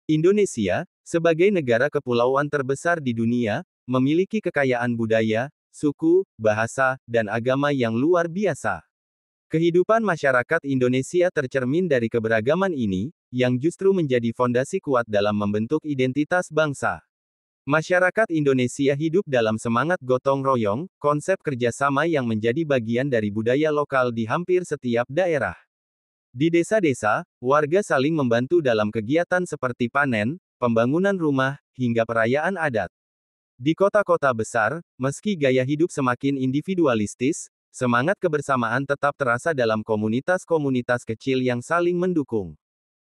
Indonesia, sebagai negara kepulauan terbesar di dunia, memiliki kekayaan budaya, suku, bahasa, dan agama yang luar biasa. Kehidupan masyarakat Indonesia tercermin dari keberagaman ini, yang justru menjadi fondasi kuat dalam membentuk identitas bangsa. Masyarakat Indonesia hidup dalam semangat gotong royong, konsep kerjasama yang menjadi bagian dari budaya lokal di hampir setiap daerah. Di desa-desa, warga saling membantu dalam kegiatan seperti panen, pembangunan rumah, hingga perayaan adat. Di kota-kota besar, meski gaya hidup semakin individualistis, semangat kebersamaan tetap terasa dalam komunitas-komunitas kecil yang saling mendukung.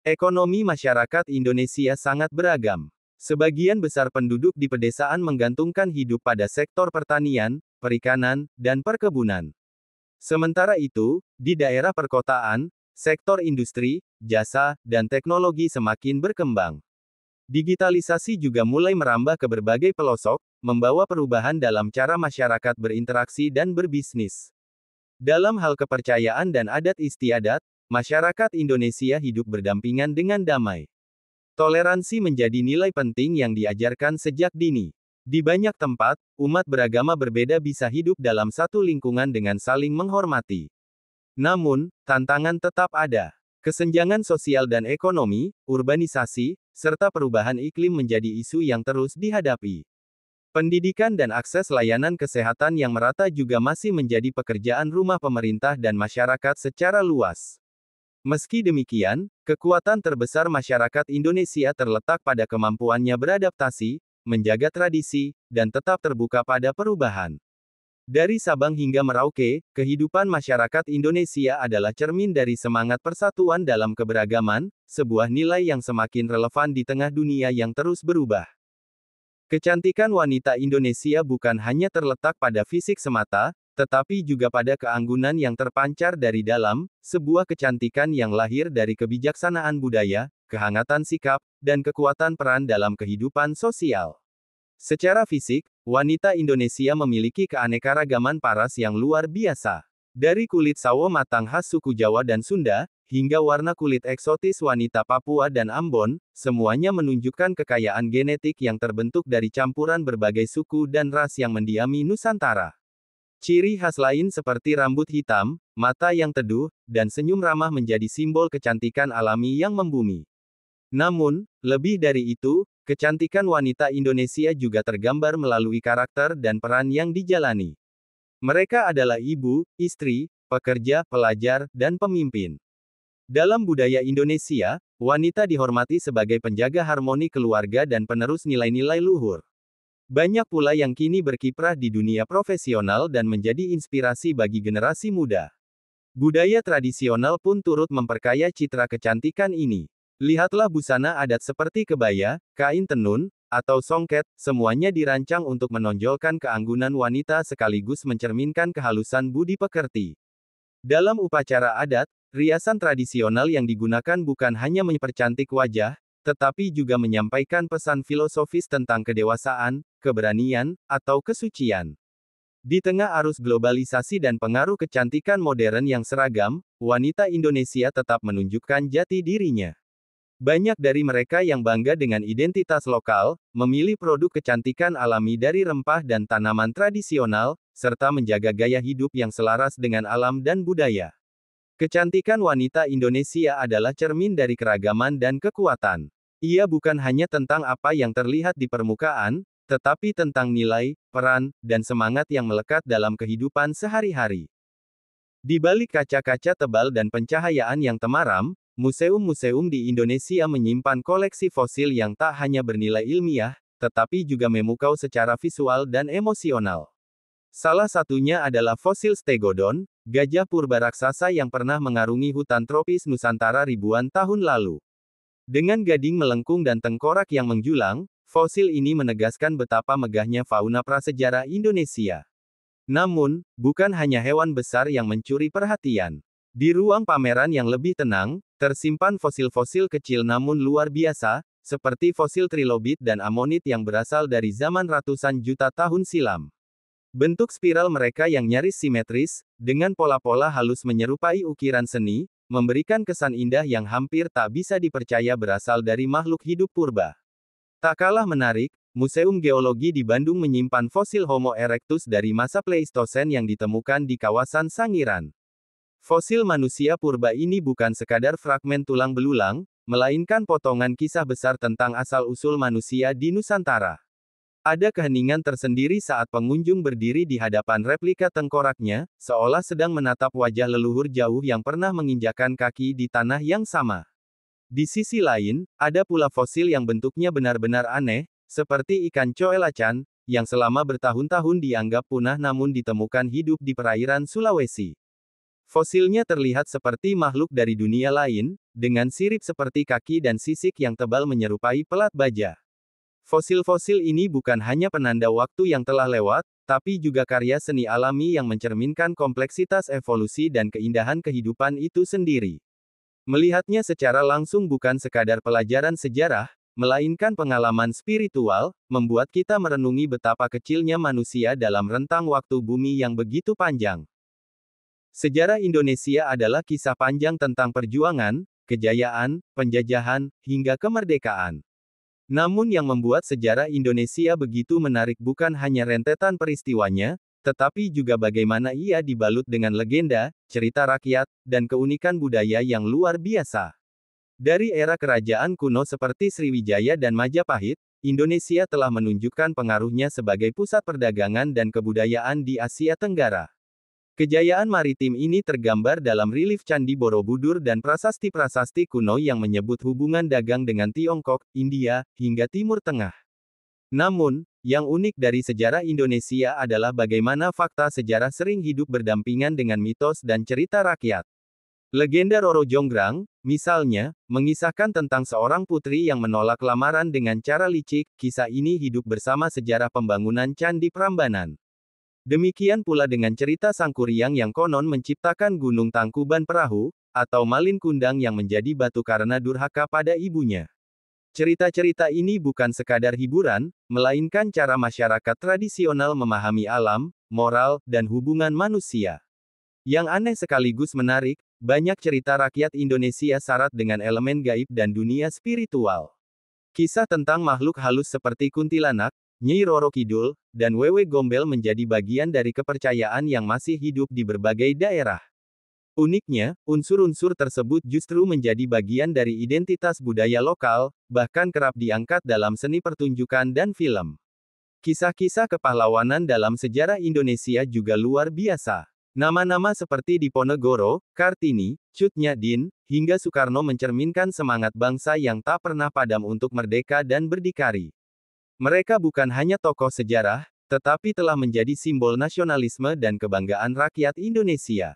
Ekonomi masyarakat Indonesia sangat beragam. Sebagian besar penduduk di pedesaan menggantungkan hidup pada sektor pertanian, perikanan, dan perkebunan. Sementara itu, di daerah perkotaan, sektor industri, jasa, dan teknologi semakin berkembang. Digitalisasi juga mulai merambah ke berbagai pelosok, membawa perubahan dalam cara masyarakat berinteraksi dan berbisnis. Dalam hal kepercayaan dan adat istiadat, masyarakat Indonesia hidup berdampingan dengan damai. Toleransi menjadi nilai penting yang diajarkan sejak dini. Di banyak tempat, umat beragama berbeda bisa hidup dalam satu lingkungan dengan saling menghormati. Namun, tantangan tetap ada. Kesenjangan sosial dan ekonomi, urbanisasi, serta perubahan iklim menjadi isu yang terus dihadapi. Pendidikan dan akses layanan kesehatan yang merata juga masih menjadi pekerjaan rumah pemerintah dan masyarakat secara luas. Meski demikian, kekuatan terbesar masyarakat Indonesia terletak pada kemampuannya beradaptasi, menjaga tradisi, dan tetap terbuka pada perubahan. Dari Sabang hingga Merauke, kehidupan masyarakat Indonesia adalah cermin dari semangat persatuan dalam keberagaman, sebuah nilai yang semakin relevan di tengah dunia yang terus berubah. Kecantikan wanita Indonesia bukan hanya terletak pada fisik semata, tetapi juga pada keanggunan yang terpancar dari dalam, sebuah kecantikan yang lahir dari kebijaksanaan budaya, kehangatan sikap, dan kekuatan peran dalam kehidupan sosial. Secara fisik, wanita Indonesia memiliki keanekaragaman paras yang luar biasa. Dari kulit sawo matang khas suku Jawa dan Sunda, hingga warna kulit eksotis wanita Papua dan Ambon, semuanya menunjukkan kekayaan genetik yang terbentuk dari campuran berbagai suku dan ras yang mendiami Nusantara. Ciri khas lain seperti rambut hitam, mata yang teduh, dan senyum ramah menjadi simbol kecantikan alami yang membumi. Namun, lebih dari itu, kecantikan wanita Indonesia juga tergambar melalui karakter dan peran yang dijalani. Mereka adalah ibu, istri, pekerja, pelajar, dan pemimpin. Dalam budaya Indonesia, wanita dihormati sebagai penjaga harmoni keluarga dan penerus nilai-nilai luhur. Banyak pula yang kini berkiprah di dunia profesional dan menjadi inspirasi bagi generasi muda. Budaya tradisional pun turut memperkaya citra kecantikan ini. Lihatlah busana adat seperti kebaya, kain tenun, atau songket, semuanya dirancang untuk menonjolkan keanggunan wanita sekaligus mencerminkan kehalusan budi pekerti. Dalam upacara adat, riasan tradisional yang digunakan bukan hanya mempercantik wajah, tetapi juga menyampaikan pesan filosofis tentang kedewasaan, keberanian, atau kesucian. Di tengah arus globalisasi dan pengaruh kecantikan modern yang seragam, wanita Indonesia tetap menunjukkan jati dirinya. Banyak dari mereka yang bangga dengan identitas lokal, memilih produk kecantikan alami dari rempah dan tanaman tradisional, serta menjaga gaya hidup yang selaras dengan alam dan budaya. Kecantikan wanita Indonesia adalah cermin dari keragaman dan kekuatan. Ia bukan hanya tentang apa yang terlihat di permukaan, tetapi tentang nilai, peran, dan semangat yang melekat dalam kehidupan sehari-hari. Di balik kaca-kaca tebal dan pencahayaan yang temaram, museum-museum di Indonesia menyimpan koleksi fosil yang tak hanya bernilai ilmiah, tetapi juga memukau secara visual dan emosional. Salah satunya adalah fosil Stegodon, gajah purba raksasa yang pernah mengarungi hutan tropis Nusantara ribuan tahun lalu. Dengan gading melengkung dan tengkorak yang menjulang, fosil ini menegaskan betapa megahnya fauna prasejarah Indonesia. Namun, bukan hanya hewan besar yang mencuri perhatian. Di ruang pameran yang lebih tenang, tersimpan fosil-fosil kecil namun luar biasa, seperti fosil trilobit dan amonit yang berasal dari zaman ratusan juta tahun silam. Bentuk spiral mereka yang nyaris simetris, dengan pola-pola halus menyerupai ukiran seni, memberikan kesan indah yang hampir tak bisa dipercaya berasal dari makhluk hidup purba. Tak kalah menarik, Museum Geologi di Bandung menyimpan fosil Homo erectus dari masa Pleistosen yang ditemukan di kawasan Sangiran. Fosil manusia purba ini bukan sekadar fragmen tulang belulang, melainkan potongan kisah besar tentang asal-usul manusia di Nusantara. Ada keheningan tersendiri saat pengunjung berdiri di hadapan replika tengkoraknya, seolah sedang menatap wajah leluhur jauh yang pernah menginjakan kaki di tanah yang sama. Di sisi lain, ada pula fosil yang bentuknya benar-benar aneh, seperti ikan coelacan, yang selama bertahun-tahun dianggap punah namun ditemukan hidup di perairan Sulawesi. Fosilnya terlihat seperti makhluk dari dunia lain, dengan sirip seperti kaki dan sisik yang tebal menyerupai pelat baja. Fosil-fosil ini bukan hanya penanda waktu yang telah lewat, tapi juga karya seni alami yang mencerminkan kompleksitas evolusi dan keindahan kehidupan itu sendiri. Melihatnya secara langsung bukan sekadar pelajaran sejarah, melainkan pengalaman spiritual, membuat kita merenungi betapa kecilnya manusia dalam rentang waktu bumi yang begitu panjang. Sejarah Indonesia adalah kisah panjang tentang perjuangan, kejayaan, penjajahan, hingga kemerdekaan. Namun yang membuat sejarah Indonesia begitu menarik bukan hanya rentetan peristiwanya, tetapi juga bagaimana ia dibalut dengan legenda, cerita rakyat, dan keunikan budaya yang luar biasa. Dari era kerajaan kuno seperti Sriwijaya dan Majapahit, Indonesia telah menunjukkan pengaruhnya sebagai pusat perdagangan dan kebudayaan di Asia Tenggara. Kejayaan maritim ini tergambar dalam relief Candi Borobudur dan prasasti-prasasti kuno yang menyebut hubungan dagang dengan Tiongkok, India, hingga Timur Tengah. Namun, yang unik dari sejarah Indonesia adalah bagaimana fakta sejarah sering hidup berdampingan dengan mitos dan cerita rakyat. Legenda Roro Jonggrang, misalnya, mengisahkan tentang seorang putri yang menolak lamaran dengan cara licik. Kisah ini hidup bersama sejarah pembangunan Candi Prambanan. Demikian pula dengan cerita Sangkuriang yang konon menciptakan Gunung Tangkuban Perahu, atau Malin Kundang yang menjadi batu karena durhaka pada ibunya. Cerita-cerita ini bukan sekadar hiburan, melainkan cara masyarakat tradisional memahami alam, moral, dan hubungan manusia. Yang aneh sekaligus menarik, banyak cerita rakyat Indonesia syarat dengan elemen gaib dan dunia spiritual. Kisah tentang makhluk halus seperti kuntilanak, Nyai Roro Kidul, dan Wewe Gombel menjadi bagian dari kepercayaan yang masih hidup di berbagai daerah. Uniknya, unsur-unsur tersebut justru menjadi bagian dari identitas budaya lokal, bahkan kerap diangkat dalam seni pertunjukan dan film. Kisah-kisah kepahlawanan dalam sejarah Indonesia juga luar biasa. Nama-nama seperti Diponegoro, Kartini, Cut Nyak hingga Soekarno mencerminkan semangat bangsa yang tak pernah padam untuk merdeka dan berdikari. Mereka bukan hanya tokoh sejarah, tetapi telah menjadi simbol nasionalisme dan kebanggaan rakyat Indonesia.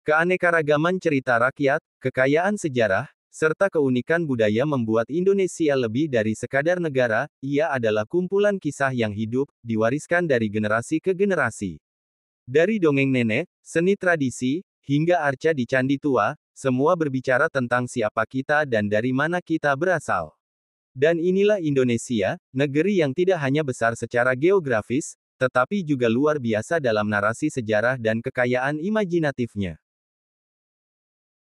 Keanekaragaman cerita rakyat, kekayaan sejarah, serta keunikan budaya membuat Indonesia lebih dari sekadar negara. Ia adalah kumpulan kisah yang hidup, diwariskan dari generasi ke generasi. Dari dongeng nenek, seni tradisi, hingga arca di candi tua, semua berbicara tentang siapa kita dan dari mana kita berasal. Dan inilah Indonesia, negeri yang tidak hanya besar secara geografis, tetapi juga luar biasa dalam narasi sejarah dan kekayaan imajinatifnya.